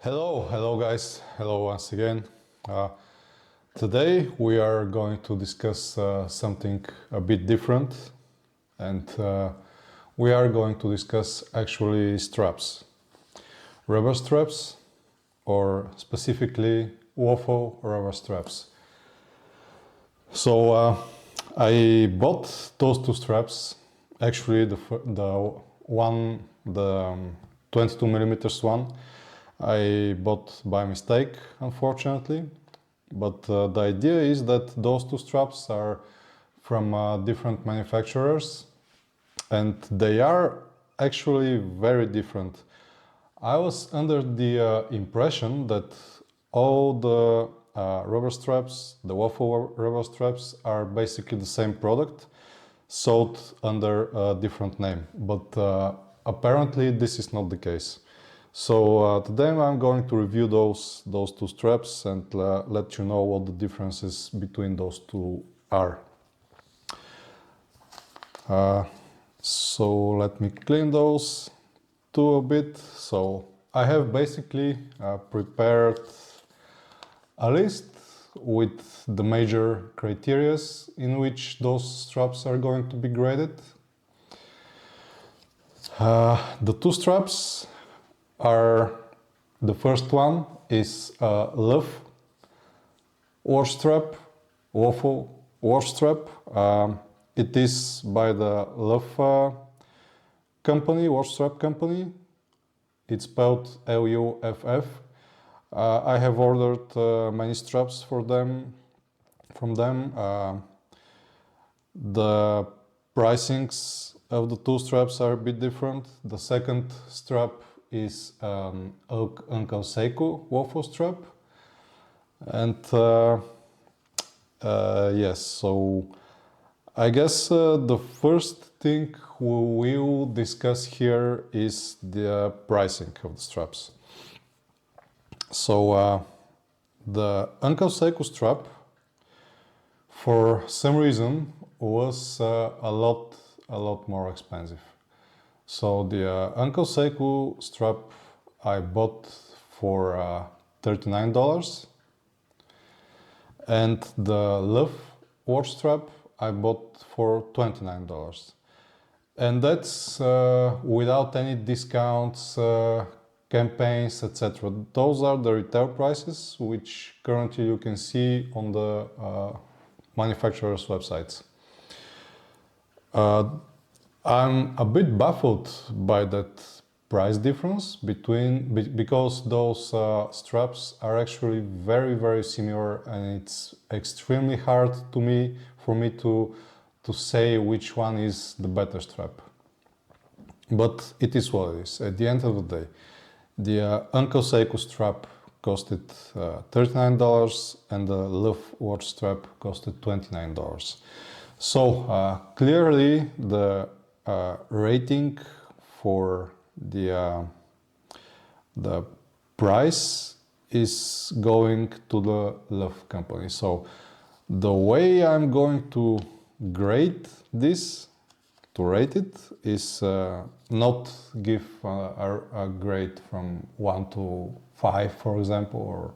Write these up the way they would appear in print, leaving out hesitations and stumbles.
Hello guys, hello once again. Uh, Today we are going to discuss something a bit different, and we are going to discuss actually straps, rubber straps, or specifically Waffle rubber straps. So I bought those two straps. Actually, the 22 millimeters one, I bought by mistake, unfortunately. But the idea is that those two straps are from different manufacturers, and they are actually very different. I was under the impression that all the rubber straps, the Waffle rubber straps, are basically the same product, sold under a different name. But apparently this is not the case. So today I'm going to review those two straps and let you know what the differences between those two are. So let me clean those two a bit. So I have basically prepared a list with the major criteria in which those straps are going to be graded. The two straps are, the first one is Luff wash strap, Waffle wash strap. It is by the Luff company, wash strap company. It's spelled Luff. I have ordered many straps from them. The pricings of the two straps are a bit different. The second strap is Uncle Seiko Waffle strap, and yes, so I guess the first thing we will discuss here is the pricing of the straps. So the Uncle Seiko strap, for some reason, was a lot more expensive. So the Uncle Seiko strap I bought for $39, and the Luff watch strap I bought for $29. And that's without any discounts, campaigns, etc. Those are the retail prices, which currently you can see on the manufacturers' websites. I'm a bit baffled by that price difference because those straps are actually very similar, and it's extremely hard for me to say which one is the better strap. But it is what it is. At the end of the day, the Uncle Seiko strap costed $39 and the Luff watch strap costed $29. So clearly the rating for the price is going to the Luff company. So the way I'm going to grade this, to rate it, is not give a grade from 1 to 5, for example, or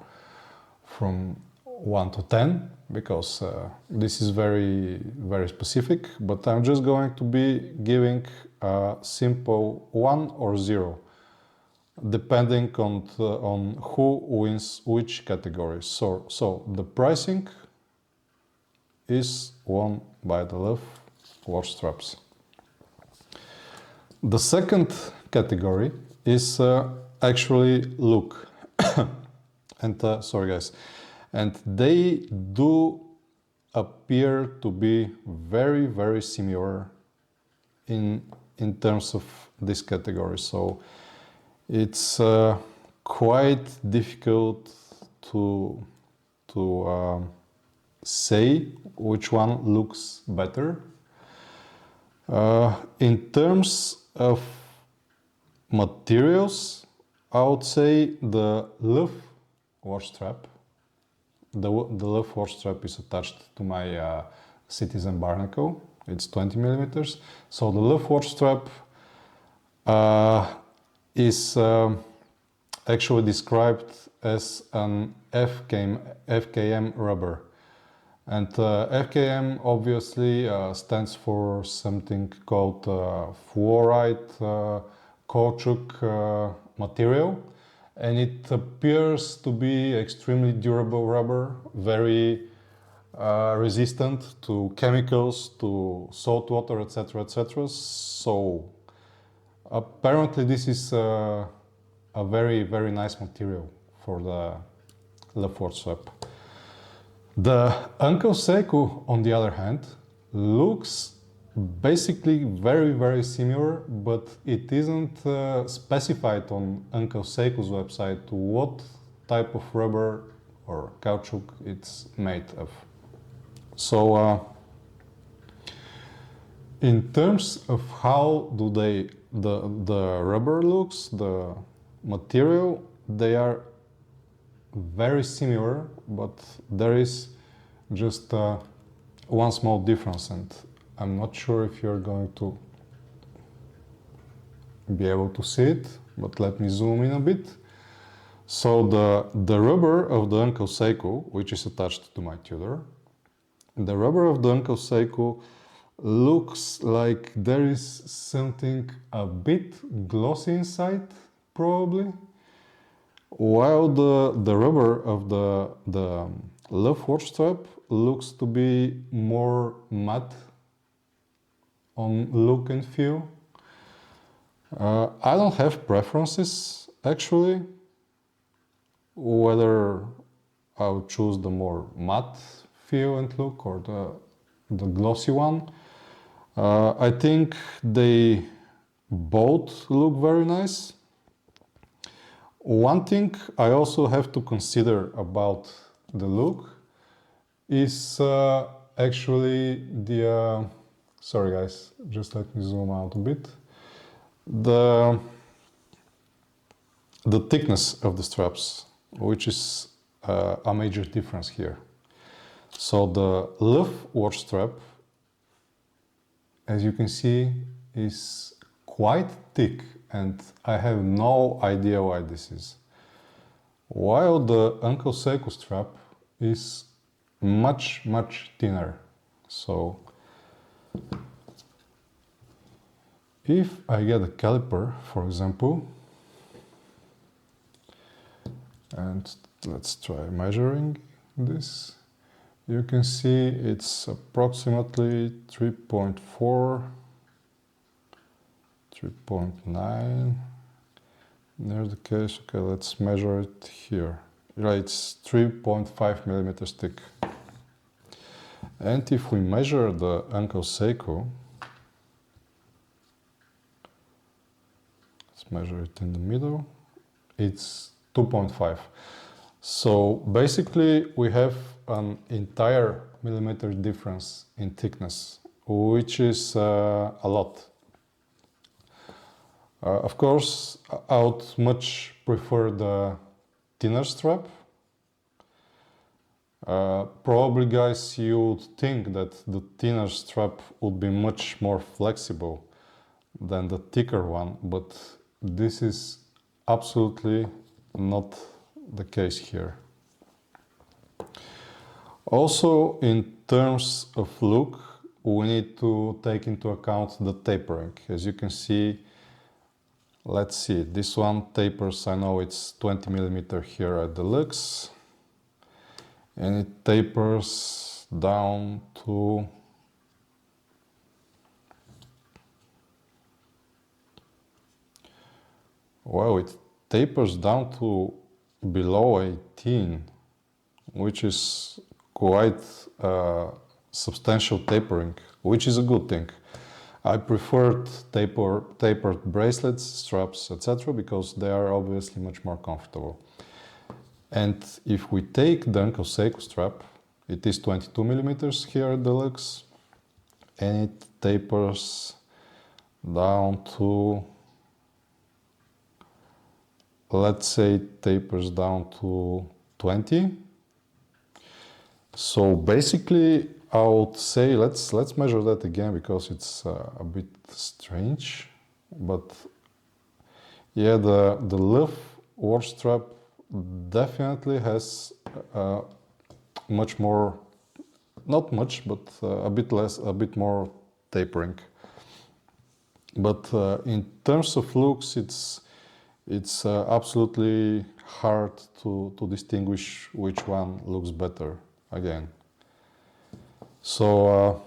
from 1 to 10, because this is very specific, but I'm just going to be giving a simple 1 or 0, depending on who wins which category. So the pricing is won by the Luff watch straps. The second category is actually look. And sorry guys, and they do appear to be very similar in terms of this category. So it's quite difficult to say which one looks better. In terms of materials, I would say the Luff watch strap. The Luff watch strap is attached to my Citizen Barnacle. It's 20 millimeters. So the Luff watch strap is actually described as an FKM rubber. And FKM obviously stands for something called fluoride caoutchouc material, and it appears to be extremely durable rubber, very resistant to chemicals, to salt water, etc., etc. So apparently this is a very, very nice material for the Luff swap. The Uncle Seiko, on the other hand, looks basically very, very similar, but it isn't specified on Uncle Seiko's website what type of rubber or caoutchouc it's made of. So in terms of how do the rubber looks, the material, they are very similar, but there is just one small difference, and I'm not sure if you're going to be able to see it, but let me zoom in a bit. So the rubber of the Uncle Seiko, which is attached to my tutor, the rubber of the Uncle Seiko looks like there is something a bit glossy inside, probably, while the rubber of the Luff watch strap looks to be more matte on look and feel. I don't have preferences actually, whether I would choose the more matte feel and look or the glossy one. I think they both look very nice. One thing I also have to consider about the look is actually the sorry guys, just let me zoom out a bit. The thickness of the straps, which is a major difference here. So the Luff watch strap, as you can see, is quite thick, and I have no idea why this is. While the Uncle Seiko strap is much, much thinner. So if I get a caliper, for example, and let's try measuring this, you can see it's approximately 3.4, 3.9. There's the case. Okay, let's measure it here. Right, it's 3.5 millimeters thick. And if we measure the Uncle Seiko, let's measure it in the middle, it's 2.5. So basically we have an entire millimeter difference in thickness, which is a lot. Of course, I would much prefer the thinner strap. Probably guys, you would think that the thinner strap would be much more flexible than the thicker one, but this is absolutely not the case here. Also, in terms of look, we need to take into account the tapering. As you can see, let's see, this one tapers, I know it's 20 millimeter here at the lugs, and it tapers down to it tapers down to below 18, which is quite substantial tapering, which is a good thing. I preferred tapered bracelets, straps, etc., because they are obviously much more comfortable. And if we take the Uncle Seiko strap, it is 22 millimeters here at the lugs, and it tapers down to, let's say it tapers down to 20. So basically I would say, let's measure that again, because it's a bit strange. But yeah, the Luff watch strap definitely has much more, not much, but a bit less, a bit more tapering. But in terms of looks, it's absolutely hard to distinguish which one looks better again. So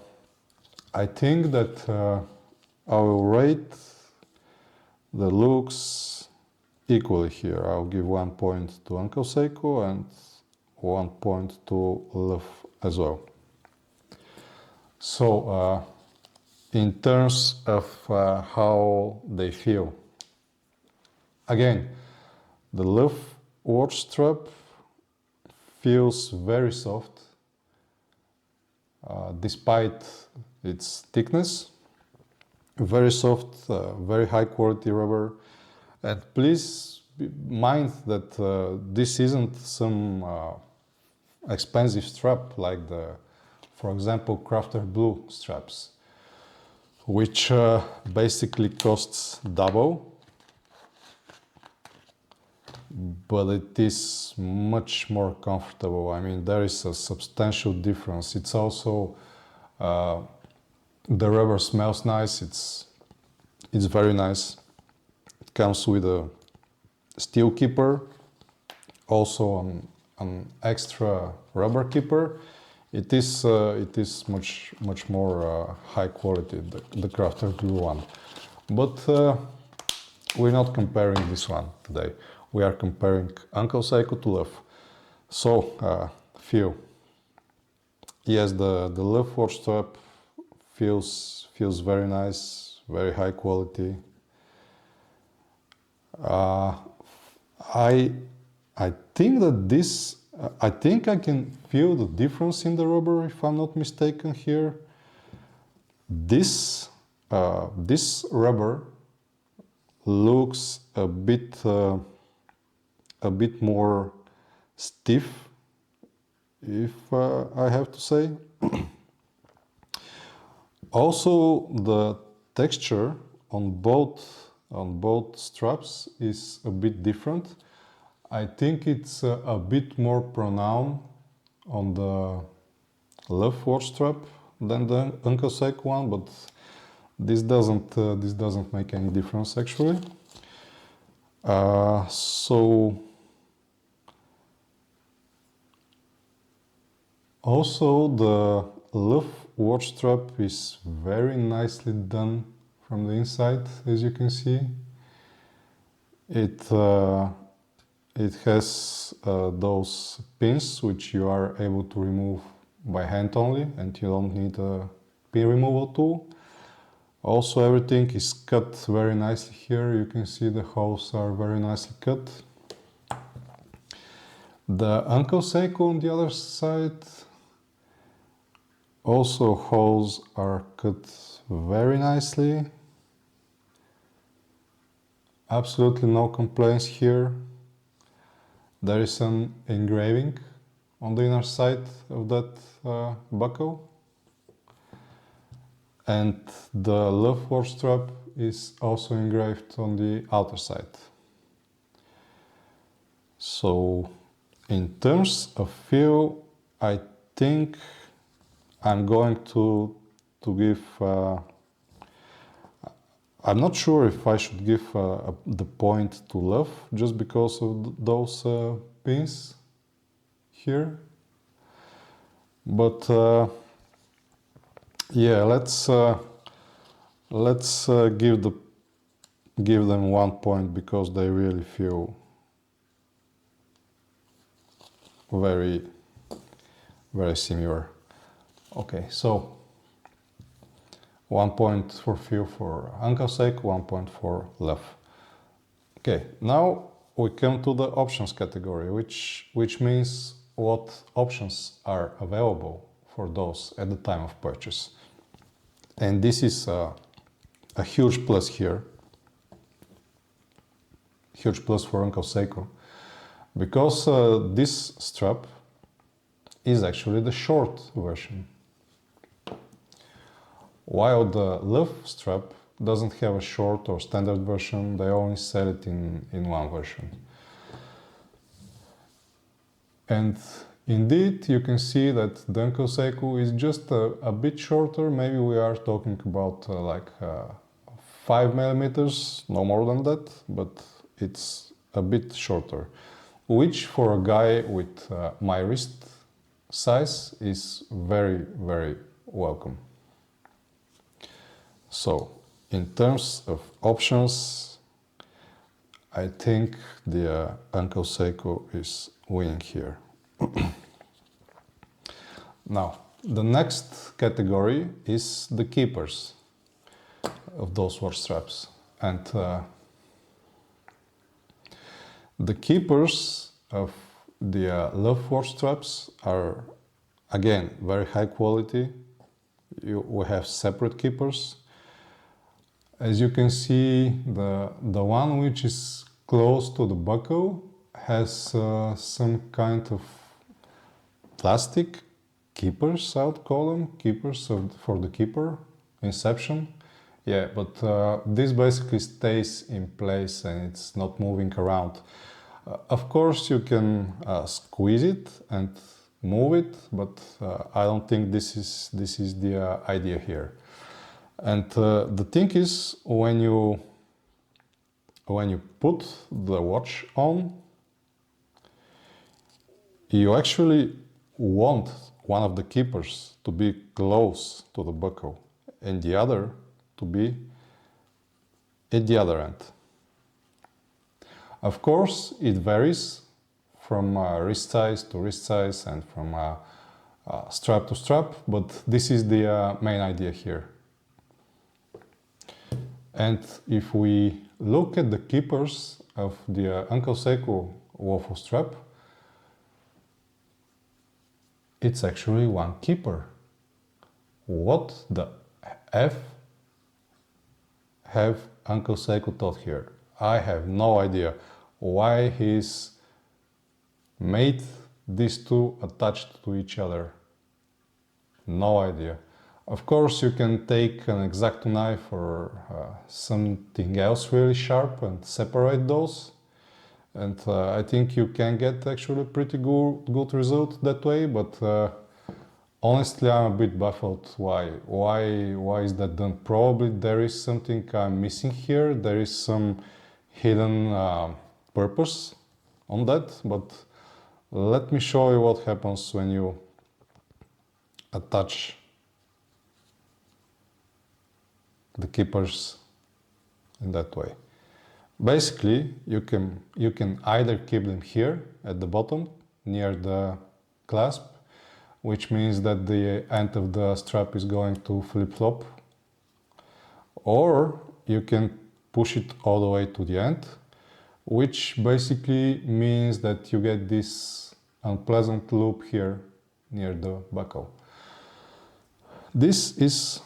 I think that I will rate the looks equally here. I'll give 1 point to Uncle Seiko and 1 point to Luff as well. So in terms of how they feel, again, the Luff watch strap feels very soft despite its thickness. Very soft, very high quality rubber. And please mind that this isn't some expensive strap like the, for example, Crafter Blue straps, which basically costs double, but it is much more comfortable. I mean, there is a substantial difference. It's also the rubber smells nice. It's very nice. It comes with a steel keeper, also an extra rubber keeper. It is much more high quality, the Crafter Blue one. But we're not comparing this one today. We are comparing Uncle Seiko to Luff. So feel. Yes, the Luff watch strap feels very nice, very high quality. I think that this, I think I can feel the difference in the rubber, if I'm not mistaken here. This rubber looks a bit more stiff, if I have to say. Also, the texture on both straps is a bit different. I think it's a bit more pronounced on the Luff watch strap than the Uncle Seiko one, but this doesn't make any difference actually. So also the Luff watch strap is very nicely done from the inside, as you can see. It has those pins which you are able to remove by hand only, and you don't need a pin removal tool. Also, everything is cut very nicely here. You can see the holes are very nicely cut. The Uncle Seiko on the other side, also holes are cut very nicely. Absolutely no complaints here. There is an engraving on the inner side of that buckle. And the Luff watch strap is also engraved on the outer side. So in terms of feel, I think I'm going to give, I'm not sure if I should give the point to Luff just because of those pins here. But yeah, let's give them 1 point because they really feel very similar. Okay, so 1 point for feel for Uncle Seiko, 1 point for Luff. Okay, now we come to the options category, which means what options are available for those at the time of purchase. And this is a huge plus here, huge plus for Uncle Seiko, because this strap is actually the short version, while the Luff strap doesn't have a short or standard version. They only sell it in one version. And indeed, you can see that the Uncle Seiko is just a bit shorter. Maybe we are talking about 5 millimeters, no more than that, but it's a bit shorter, which for a guy with my wrist size is very, very welcome. So, in terms of options, I think the Uncle Seiko is winning here. Now, the next category is the keepers of those watch straps. And the keepers of the Luff watch straps are, again, very high quality. We have separate keepers. As you can see, the one which is close to the buckle has some kind of plastic keepers, I would call them, keepers for the keeper, inception. Yeah, but this basically stays in place and it's not moving around. Of course, you can squeeze it and move it, but I don't think this is the idea here. And the thing is, when you put the watch on, you actually want one of the keepers to be close to the buckle and the other to be at the other end. Of course, it varies from wrist size to wrist size and from strap to strap, but this is the main idea here. And if we look at the keepers of the Uncle Seiko Waffle strap, it's actually one keeper. What the F have Uncle Seiko thought here? I have no idea why he's made these two attached to each other. No idea. Of course, you can take an X-Acto knife or something else really sharp and separate those. And I think you can get actually a pretty good result that way, but honestly, I'm a bit baffled. Why is that done? Probably there is something I'm missing here. There is some hidden purpose on that, but let me show you what happens when you attach the keepers in that way. Basically, you can either keep them here at the bottom near the clasp, which means that the end of the strap is going to flip-flop, or you can push it all the way to the end, which basically means that you get this unpleasant loop here near the buckle. This is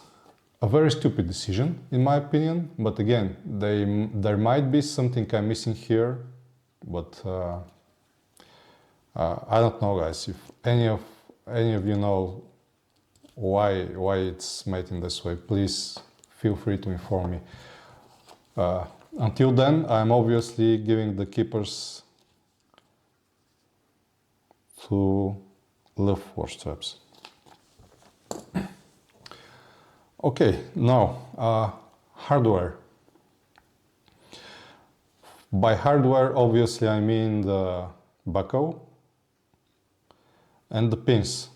a very stupid decision, in my opinion, but again, there might be something I'm missing here, but I don't know, guys. If any of you know why it's made in this way, please feel free to inform me. Until then, I'm obviously giving the keepers to Luff watch straps. Okay, now hardware. By hardware, obviously, I mean the buckle and the pins.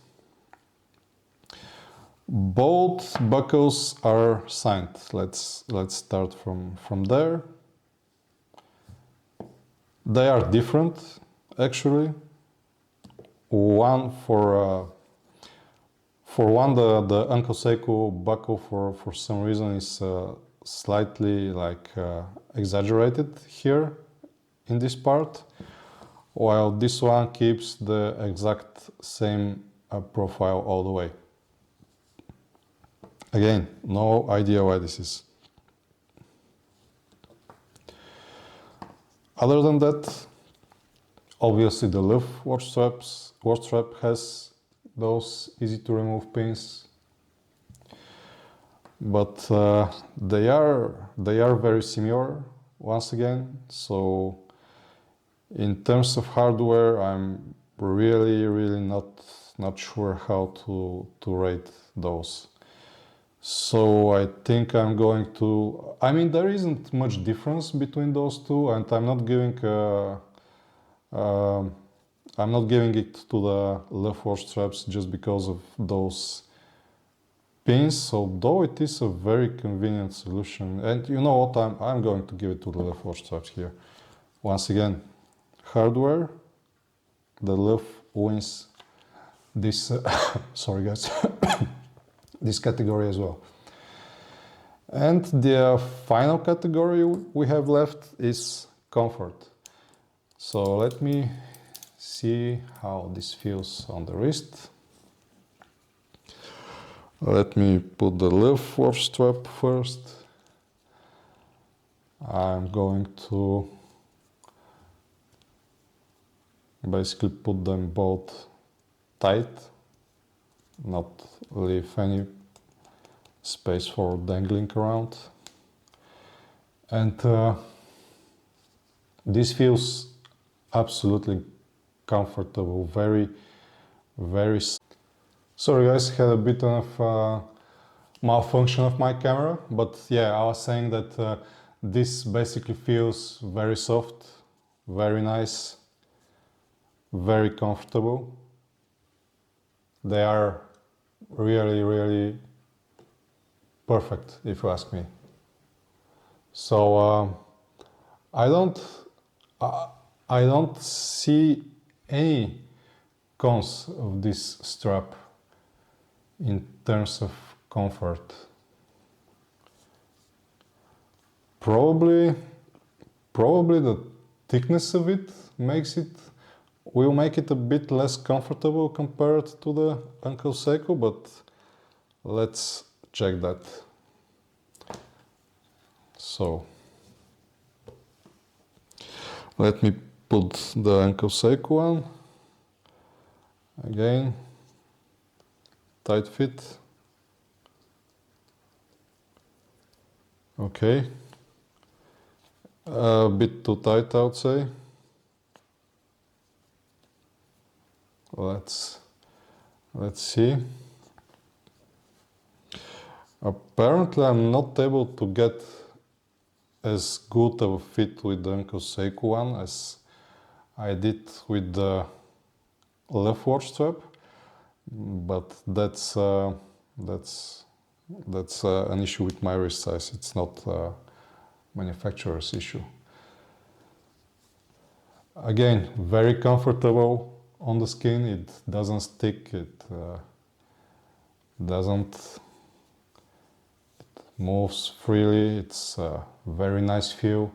Both buckles are signed. Let's start from there. They are different, actually. One for one, the Uncle Seiko buckle for some reason is slightly exaggerated here in this part, while this one keeps the exact same profile all the way. Again, no idea why this is. Other than that, obviously the Luff watch strap has those easy to remove pins, but they are very similar once again. So in terms of hardware, I'm really not sure how to rate those. So I think I'm going to, I mean, there isn't much difference between those two, and I'm not giving it to the Luff watch straps just because of those pins, although it is a very convenient solution. And you know what, I'm going to give it to the Luff watch straps here. Once again, hardware, the Luff wins this, sorry guys, this category as well. And the final category we have left is comfort. So let me see how this feels on the wrist. Let me put the Luff watch strap first. I'm going to basically put them both tight, not leave any space for dangling around. And this feels absolutely comfortable, very sorry guys, had a bit of malfunction of my camera, but yeah, I was saying that this basically feels very soft, very nice, very comfortable. They are really perfect, if you ask me. So I don't see any cons of this strap in terms of comfort. Probably the thickness of it will make it a bit less comfortable compared to the Uncle Seiko, but let's check that. So let me put the Uncle Seiko one. Again, tight fit. Okay. A bit too tight, I would say. Let's see. Apparently I'm not able to get as good of a fit with the Uncle Seiko one as I did with the Luff watch strap, but that's an issue with my wrist size. It's not a manufacturer's issue. Again, very comfortable on the skin. It doesn't stick. It moves freely. It's a very nice feel.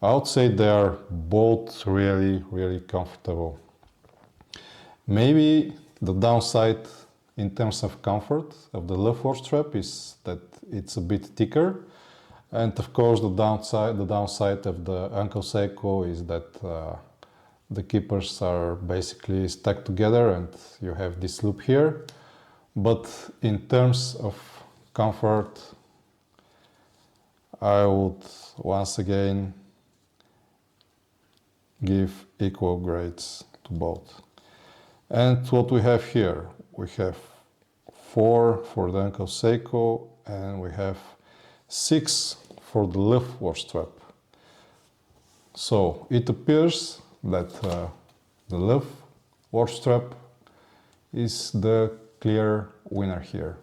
I would say they are both really comfortable. Maybe the downside in terms of comfort of the Luff watch strap is that it's a bit thicker, and of course the downside of the Uncle Seiko is that the keepers are basically stuck together and you have this loop here. But in terms of comfort, I would once again give equal grades to both. And what we have here, we have 4 for the Uncle Seiko and we have 6 for the Luff watch strap. So it appears that the Luff watch strap is the clear winner here.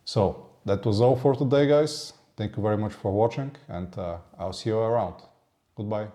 So that was all for today, guys. Thank you very much for watching, and I'll see you around. Goodbye.